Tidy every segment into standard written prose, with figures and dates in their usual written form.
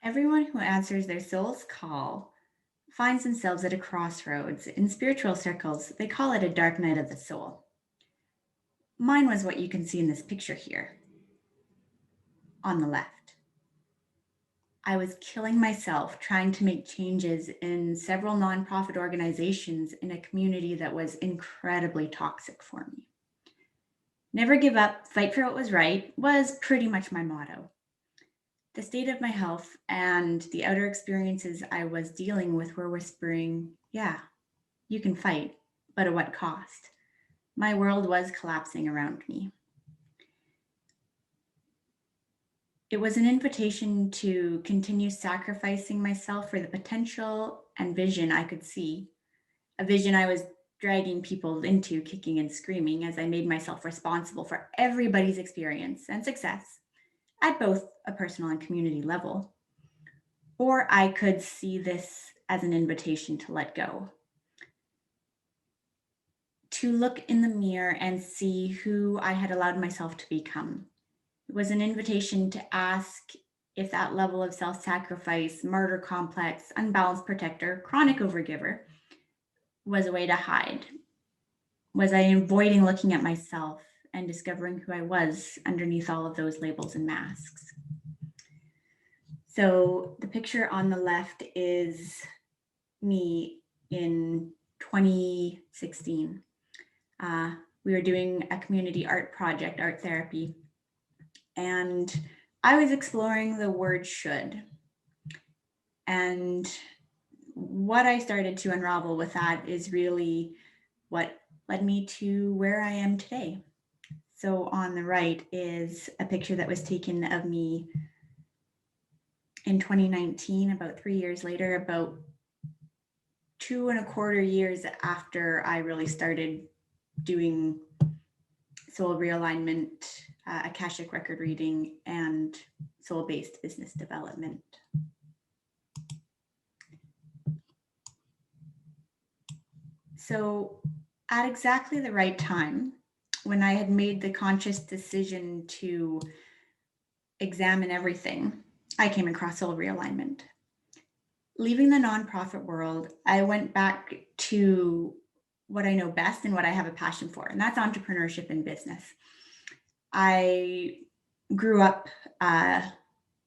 Everyone who answers their soul's call finds themselves at a crossroads. In spiritual circles, they call it a dark night of the soul. Mine was what you can see in this picture here on the left. I was killing myself trying to make changes in several nonprofit organizations in a community that was incredibly toxic for me. Never give up, fight for what was right was pretty much my motto. The state of my health and the outer experiences I was dealing with were whispering, yeah, you can fight, but at what cost? My world was collapsing around me. It was an invitation to continue sacrificing myself for the potential and vision I could see, a vision I was dragging people into kicking and screaming as I made myself responsible for everybody's experience and success at both a personal and community level. Or I could see this as an invitation to let go, to look in the mirror and see who I had allowed myself to become. It was an invitation to ask if that level of self-sacrifice, martyr complex, unbalanced protector, chronic overgiver was a way to hide. Was I avoiding looking at myself and discovering who I was underneath all of those labels and masks? So the picture on the left is me in 2016. We were doing a community art project, art therapy, and I was exploring the word should. And what I started to unravel with that is really what led me to where I am today. So on the right is a picture that was taken of me in 2019, about 3 years later, about 2.25 years after I really started doing soul realignment, Akashic record reading, and soul-based business development. So at exactly the right time, when I had made the conscious decision to examine everything, I came across soul realignment. Leaving the nonprofit world, I went back to what I know best and what I have a passion for, and that's entrepreneurship and business. I grew up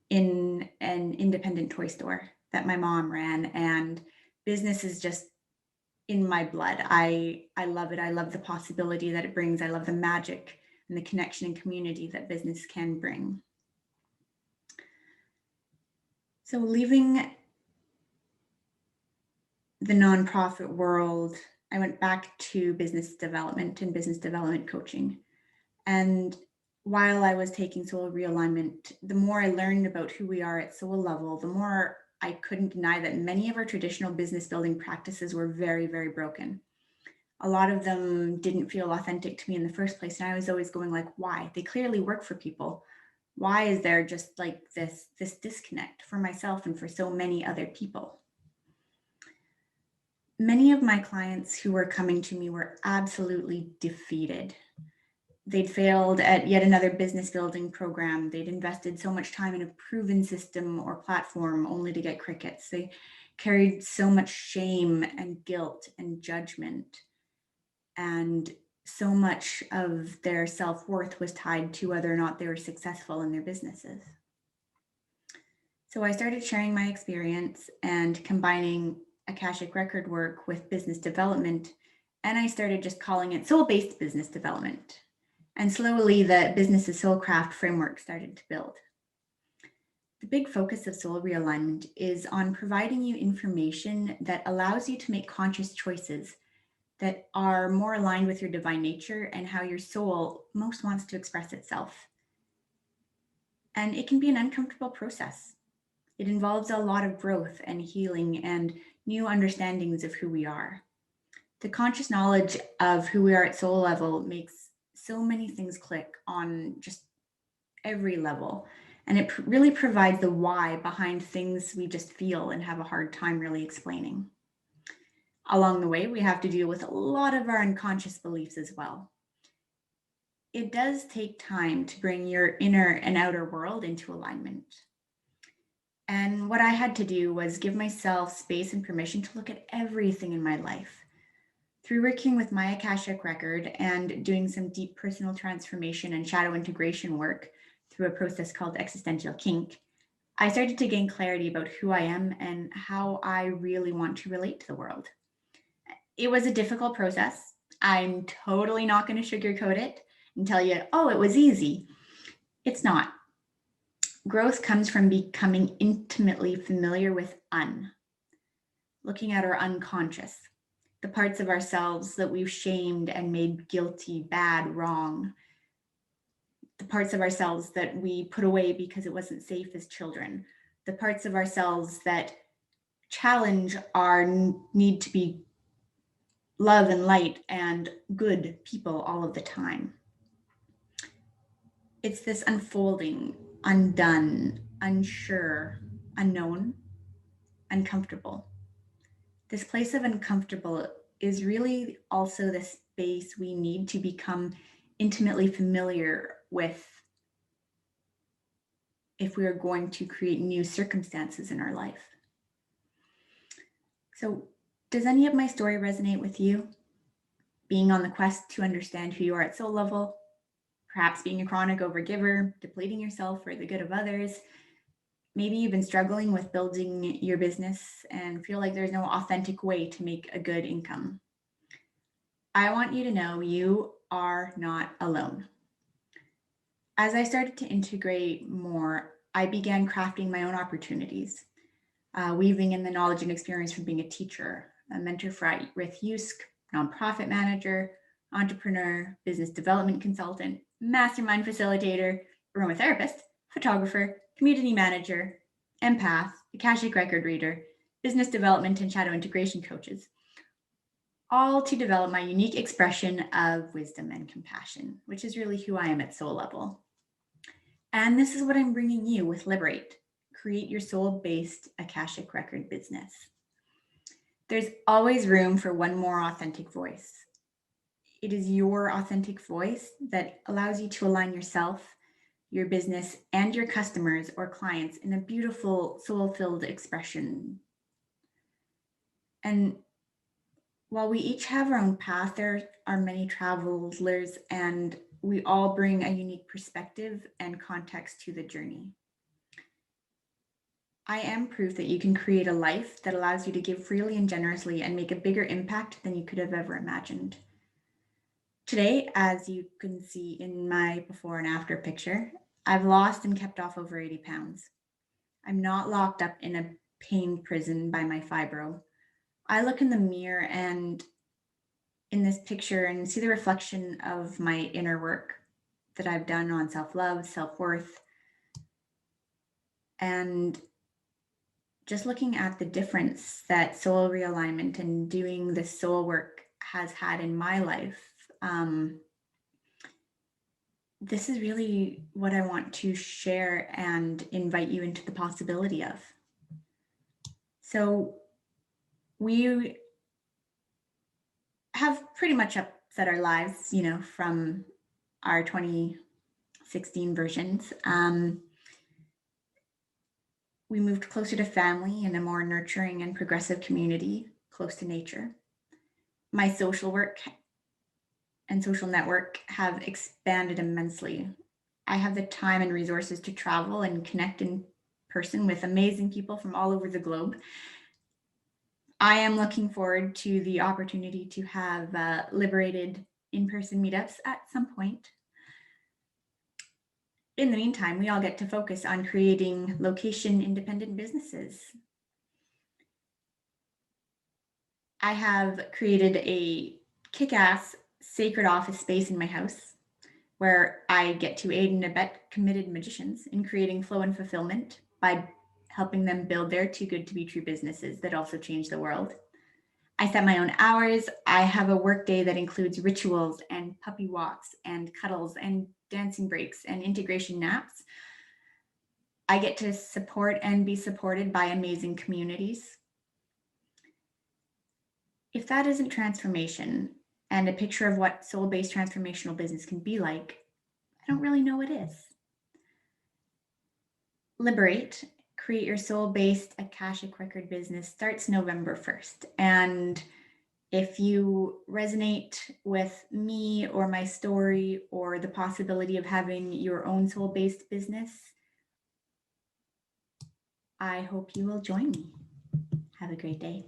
in an independent toy store that my mom ran, and business is just in my blood. I love it. I love the possibility that it brings. I love the magic and the connection and community that business can bring. So leaving the nonprofit world, I went back to business development and business development coaching. And while I was taking soul realignment, the more I learned about who we are at soul level, the more I couldn't deny that many of our traditional business building practices were very, very broken. A lot of them didn't feel authentic to me in the first place. And I was always going like, why? They clearly work for people. Why is there just like this disconnect for myself and for so many other people? Many of my clients who were coming to me were absolutely defeated. They'd failed at yet another business building program. They'd invested so much time in a proven system or platform only to get crickets. They carried so much shame and guilt and judgment. And so much of their self-worth was tied to whether or not they were successful in their businesses. So I started sharing my experience and combining Akashic record work with business development, and I started just calling it soul-based business development. And slowly the business as soulcraft framework started to build. The big focus of soul realignment is on providing you information that allows you to make conscious choices that are more aligned with your divine nature and how your soul most wants to express itself. And it can be an uncomfortable process. It involves a lot of growth and healing and new understandings of who we are. The conscious knowledge of who we are at soul level makes so many things click on just every level. And it really provides the why behind things we just feel and have a hard time really explaining. Along the way, we have to deal with a lot of our unconscious beliefs as well. It does take time to bring your inner and outer world into alignment. And what I had to do was give myself space and permission to look at everything in my life. Through working with my Akashic record and doing some deep personal transformation and shadow integration work through a process called existential kink, I started to gain clarity about who I am and how I really want to relate to the world. It was a difficult process. I'm totally not going to sugarcoat it and tell you, oh, it was easy. It's not. Growth comes from becoming intimately familiar with looking at our unconscious, the parts of ourselves that we've shamed and made guilty, bad, wrong, the parts of ourselves that we put away because it wasn't safe as children, the parts of ourselves that challenge our need to be love and light and good people all of the time. It's this unfolding, undone, unsure, unknown, uncomfortable. This place of uncomfortable is really also the space we need to become intimately familiar with if we are going to create new circumstances in our life. So, does any of my story resonate with you? Being on the quest to understand who you are at soul level, perhaps being a chronic overgiver, depleting yourself for the good of others. Maybe you've been struggling with building your business and feel like there's no authentic way to make a good income. I want you to know you are not alone. As I started to integrate more, I began crafting my own opportunities, weaving in the knowledge and experience from being a teacher, a mentor for at-risk youth, nonprofit manager, entrepreneur, business development consultant, mastermind facilitator, aromatherapist, photographer, community manager, empath, Akashic record reader, business development and shadow integration coaches, all to develop my unique expression of wisdom and compassion, which is really who I am at soul level. And this is what I'm bringing you with Liberate. Create your soul-based Akashic record business. There's always room for one more authentic voice. It is your authentic voice that allows you to align yourself, your business, and your customers or clients in a beautiful, soul-filled expression. And while we each have our own path, there are many travelers, and we all bring a unique perspective and context to the journey. I am proof that you can create a life that allows you to give freely and generously and make a bigger impact than you could have ever imagined. Today, as you can see in my before and after picture, I've lost and kept off over 80 pounds. I'm not locked up in a pain prison by my fibro. I look in the mirror and in this picture and see the reflection of my inner work that I've done on self-love, self-worth, and just looking at the difference that soul realignment and doing the soul work has had in my life. This is really what I want to share and invite you into the possibility of. So we have pretty much upset our lives, from our 2016 versions. We moved closer to family in a more nurturing and progressive community, close to nature. My social work and social network have expanded immensely. I have the time and resources to travel and connect in person with amazing people from all over the globe. I am looking forward to the opportunity to have liberated in-person meetups at some point. In the meantime, we all get to focus on creating location-independent businesses. I have created a kick-ass sacred office space in my house where I get to aid and abet committed magicians in creating flow and fulfillment by helping them build their too good to be true businesses that also change the world. I set my own hours. I have a work day that includes rituals and puppy walks and cuddles and dancing breaks and integration naps. I get to support and be supported by amazing communities. If that isn't transformation and a picture of what soul-based transformational business can be like, I don't really know what is. Liberate, Create Your Soul-Based Akashic Record Business starts November 1st. And if you resonate with me or my story or the possibility of having your own soul-based business, I hope you will join me. Have a great day.